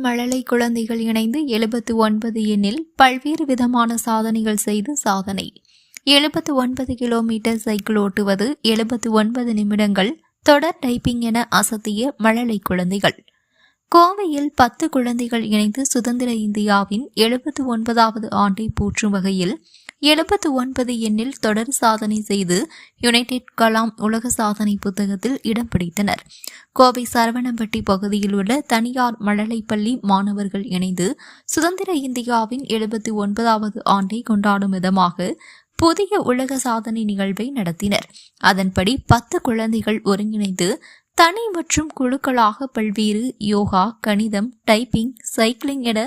மழலை குழந்தைகள் இணைந்து 79 எண்ணில் பல்வேறு விதமான சாதனைகள் செய்து சாதனை. 79 கிலோமீட்டர் சைக்கிள் ஓட்டுவது, 79 நிமிடங்கள் தொடர் டைப்பிங் என அசத்திய மழலை குழந்தைகள். கோவையில் 10 குழந்தைகள் இணைந்து சுதந்திர இந்தியாவின் 79வது ஆண்டை போற்றும் வகையில் 79 எண்ணில் தொடர் சாதனை செய்து யுனைடெட் கலாம் உலக சாதனை புத்தகத்தில் இடம் பிடித்தனர். கோவை சரவணம்பட்டி பகுதியில் உள்ள தனியார் மழலைப்பள்ளி மாணவர்கள் இணைந்து சுதந்திர இந்தியாவின் 79வது ஆண்டை கொண்டாடும் விதமாக புதிய உலக சாதனை நிகழ்வை நடத்தினர். அதன்படி 10 குழந்தைகள் ஒருங்கிணைந்து தனி மற்றும் குழுக்களாக பல்வேறு யோகா, கணிதம், டைப்பிங், சைக்கிளிங் என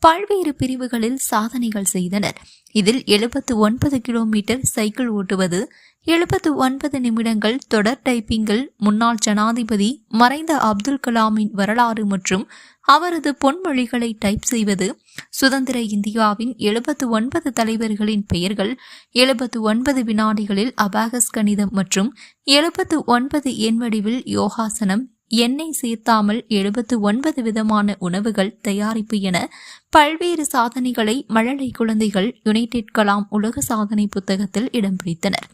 பல்வேறு பிரிவுகளில் சாதனைகள் செய்தனர். இதில் 79 கிலோமீட்டர் சைக்கிள் ஓட்டுவது, 79 நிமிடங்கள் தொடர் டைப்பிங்கில் முன்னாள் ஜனாதிபதி மறைந்த அப்துல் கலாமின் வரலாறு மற்றும் அவரது பொன்மொழிகளை டைப் செய்வது, சுதந்திர இந்தியாவின் 79 தலைவர்களின் பெயர்கள், 79 வினாடிகளில் அபாகஸ் கணிதம் மற்றும் 79 எண் வடிவில் யோகாசனம், எண்ணெய் சேர்த்தாமல் 79 விதமான உணவுகள் தயாரிப்பு என பல்வேறு சாதனைகளை மழலை குழந்தைகள் யுனைடெட் கலாம் உலக சாதனை புத்தகத்தில் இடம் பிடித்தனர்.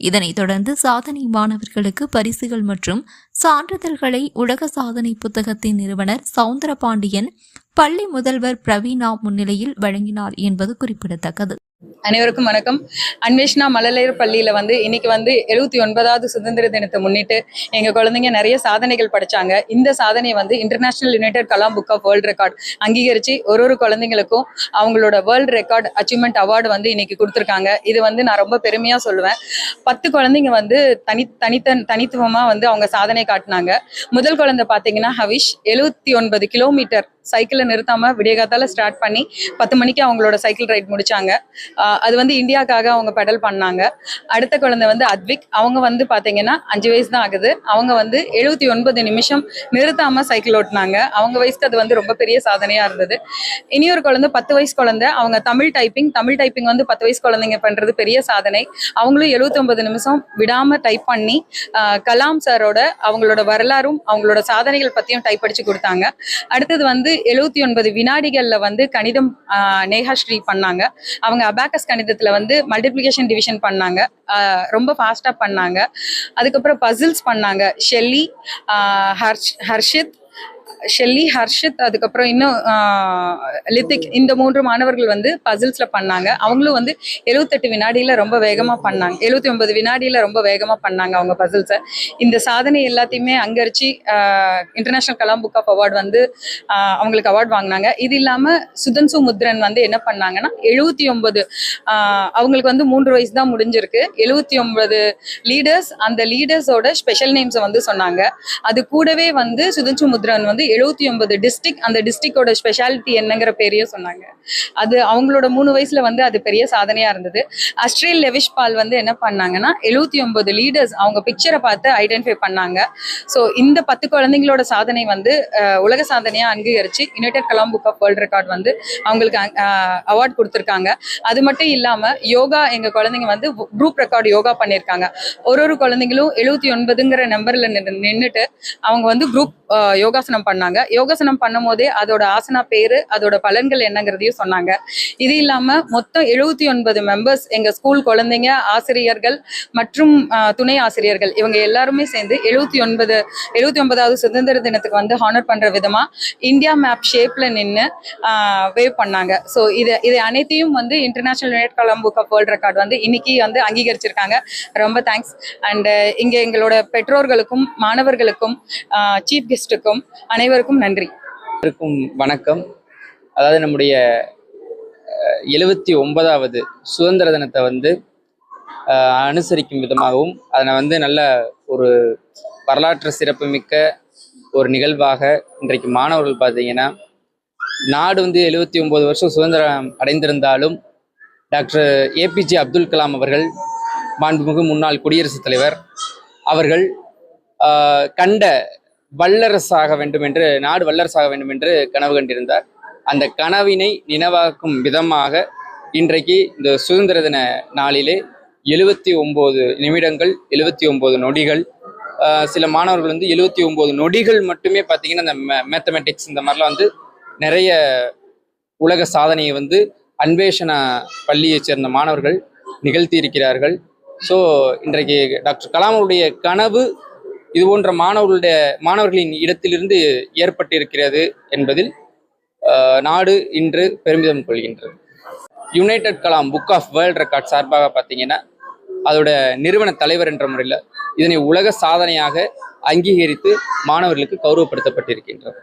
இதனைத் தொடர்ந்து சாதனை மாணவர்களுக்கு பரிசுகள் மற்றும் சான்றிதழ்களை உலக சாதனை புத்தகத்தின் நிறுவனர் சவுந்தரபாண்டியன் பள்ளி முதல்வர் பிரவீனா முன்னிலையில் வழங்கினார் என்பது குறிப்பிடத்தக்கது. அனைவருக்கும் வணக்கம். அன்வேஷனா மழலையர் பள்ளியில இன்னைக்கு 79வது சுதந்திர தினத்தை முன்னிட்டு எங்க குழந்தைங்க நிறைய சாதனைகள் படிச்சாங்க. இந்த சாதனை international united Kalam book of world record அங்கீகரிச்சு ஒரு குழந்தைங்களுக்கும் அவங்களோட வேர்ல்ட் ரெக்கார்ட் அச்சீவ்மெண்ட் அவார்டு இன்னைக்கு கொடுத்துருக்காங்க. இது நான் ரொம்ப பெருமையா சொல்லுவேன். 10 குழந்தைங்க தனித்துவமா அவங்க சாதனை காட்டினாங்க. முதல் குழந்தை பாத்தீங்கன்னா ஹவிஷ் 79 கிலோமீட்டர் சைக்கிளை நிறுத்தாம விடியகாத்தால ஸ்டார்ட் பண்ணி 10 மணிக்கு அவங்களோட சைக்கிள் ரைட் முடிச்சாங்க. அது இந்தியாக்காக அவங்க பெடல் பண்ணாங்க. அடுத்த குழந்தை அத்விக், அவங்க பாத்தீங்கன்னா 5 வயசு தான் ஆகுது. அவங்க 79 நிமிஷம் நிறுத்தாம சைக்கிள் ஓட்டினாங்க. அவங்க வயசுக்கு அது ரொம்ப பெரிய சாதனையா இருந்தது. இனியொரு குழந்தை 10 வயசு குழந்தை, அவங்க தமிழ் டைப்பிங் 10 வயசு குழந்தைங்க பண்றது பெரிய சாதனை. அவங்களும் 79 நிமிஷம் விடாம டைப் பண்ணி கலாம் சாரோட அவங்களோட வரலாறும் அவங்களோட சாதனைகள் பத்தியும் டைப் அடிச்சு கொடுத்தாங்க. அடுத்தது 79 வினாடிகள்ல கணிதம் நேஹாஸ்ரீ பண்ணாங்க. அவங்க அபாகஸ் கணிதத்துல மல்டிப்ளிகேஷன் டிவிஷன் பண்ணாங்க. ரொம்ப ஃபாஸ்டா பண்ணாங்க. அதுக்கப்புறம் பசில்ஸ் பண்ணாங்க. ஹர்ஷித் அதுக்கப்புறம் இன்னும் லித்திக், இந்த 3 மாணவர்கள் பசில்ஸ்ல பண்ணாங்க. அவங்களும் 78 வினாடியில ரொம்ப வேகமா பண்ணாங்க. 79 வினாடியில ரொம்ப வேகமா பண்ணாங்க அவங்க பசில்ஸை. இந்த சாதனை எல்லாத்தையுமே அங்கரிச்சு international Kalam book of award அவங்களுக்கு அவார்டு வாங்கினாங்க. இது இல்லாம சுதன்சு முத்ரன் என்ன பண்ணாங்கன்னா 79 அவங்களுக்கு 3 வயசு தான் முடிஞ்சிருக்கு. 79 லீடர்ஸ், அந்த லீடர்ஸோட ஸ்பெஷல் நேம்ஸ் சொன்னாங்க. அது கூடவே சுதன்சு முத்ரன் 79 டிஸ்ட்ரிக்ட், அந்த டிஸ்ட்ரிக்டோட ஸ்பெஷாலிட்டி என்னங்கிற பேரையும் சொன்னாங்க. அது அவங்களோட 3 வயசுல அது பெரிய சாதனையா இருந்தது. அஸ்ட்ரேல் லெவிஷ் பால் என்ன பண்ணாங்கன்னா 79 லீடர்ஸ் அவங்க பிக்சரை பார்த்து ஐடென்டிஃபை பண்ணாங்க. ஸோ இந்த 10 குழந்தைங்களோட சாதனை உலக சாதனையா அங்கீகரிச்சு united Kalam book of world record அவங்களுக்கு அவார்ட் கொடுத்துருக்காங்க. அது மட்டும் இல்லாம யோகா, எங்க குழந்தைங்க குரூப் ரெக்கார்டு யோகா பண்ணியிருக்காங்க. ஒரு குழந்தைங்களும் 79ங்கிற நம்பர்ல நின்றுட்டு அவங்க குரூப் யோகாசனம் பண்ணாங்க. யோகாசனம் பண்ணும் போதே அதோட ஆசனா பேரு, அதோட பலன்கள் என்னங்கிறதையும் சொன்னாங்க. இது இல்லாம மொத்தம் 79 மெம்பர்ஸ், எங்க ஸ்கூல் குழந்தைங்க, ஆசிரியர்கள் மற்றும் துணை ஆசிரியர்கள், இவங்க எல்லாருமே சேர்ந்து 79வது சுதந்திர தினத்துக்கு ஹானர் பண்ற விதமா இந்தியா மேப் ஷேப்ல நின்று வேவ் பண்ணாங்க. ஸோ இதை அனைத்தையும் international united Kalam book of world record இன்னைக்கு அங்கீகரிச்சிருக்காங்க. ரொம்ப தேங்க்ஸ். அண்ட் இங்க எங்களோட பெற்றோர்களுக்கும் மாணவர்களுக்கும் சீஃப் கெஸ்ட்டுக்கும் அனைவருக்கும் நன்றி. வணக்கம். அதாவது நம்முடைய 79வது சுதந்திர தினத்தை அனுசரிக்கும் விதமாகவும் அதனை நல்ல ஒரு வரலாற்று சிறப்புமிக்க ஒரு நிகழ்வாக இன்றைக்கு மாணவர்கள் பார்த்தீங்கன்னா, நாடு 79 வருஷம் சுதந்திரம் அடைந்திருந்தாலும் டாக்டர் ஏபிஜே அப்துல் கலாம் அவர்கள், மாண்புமிகு முன்னாள் குடியரசுத் தலைவர் அவர்கள் கண்ட வல்லரசாக வேண்டும் என்று, நாடு வல்லரசாக வேண்டும் என்று கனவு கண்டிருந்தார். அந்த கனவினை நினைவாக்கும் விதமாக இன்றைக்கு இந்த சுதந்திர தின நாளிலே 79 நிமிடங்கள் 79 நொடிகள், சில மாணவர்கள் 79 நொடிகள் மட்டுமே பார்த்தீங்கன்னா இந்த மேத்தமெட்டிக்ஸ் இந்த மாதிரிலாம் நிறைய உலக சாதனையை வந்து அன்வேஷண பள்ளியைச் சேர்ந்த மாணவர்கள் நிகழ்த்தியிருக்கிறார்கள். ஸோ இன்றைக்கு டாக்டர் கலாம் அவருடைய கனவு இது போன்ற மாணவர்களின் இடத்திலிருந்து ஏற்பட்டிருக்கிறது என்பதில் நாடு இன்று பெருமிதம் கொள்கின்றது. United Kalam book of world record சார்பாக பார்த்தீங்கன்னா அதோட நிறுவன தலைவர் என்ற முறையில் இதனை உலக சாதனையாக அங்கீகரித்து மாணவர்களுக்கு கௌரவப்படுத்தப்பட்டிருக்கின்றது.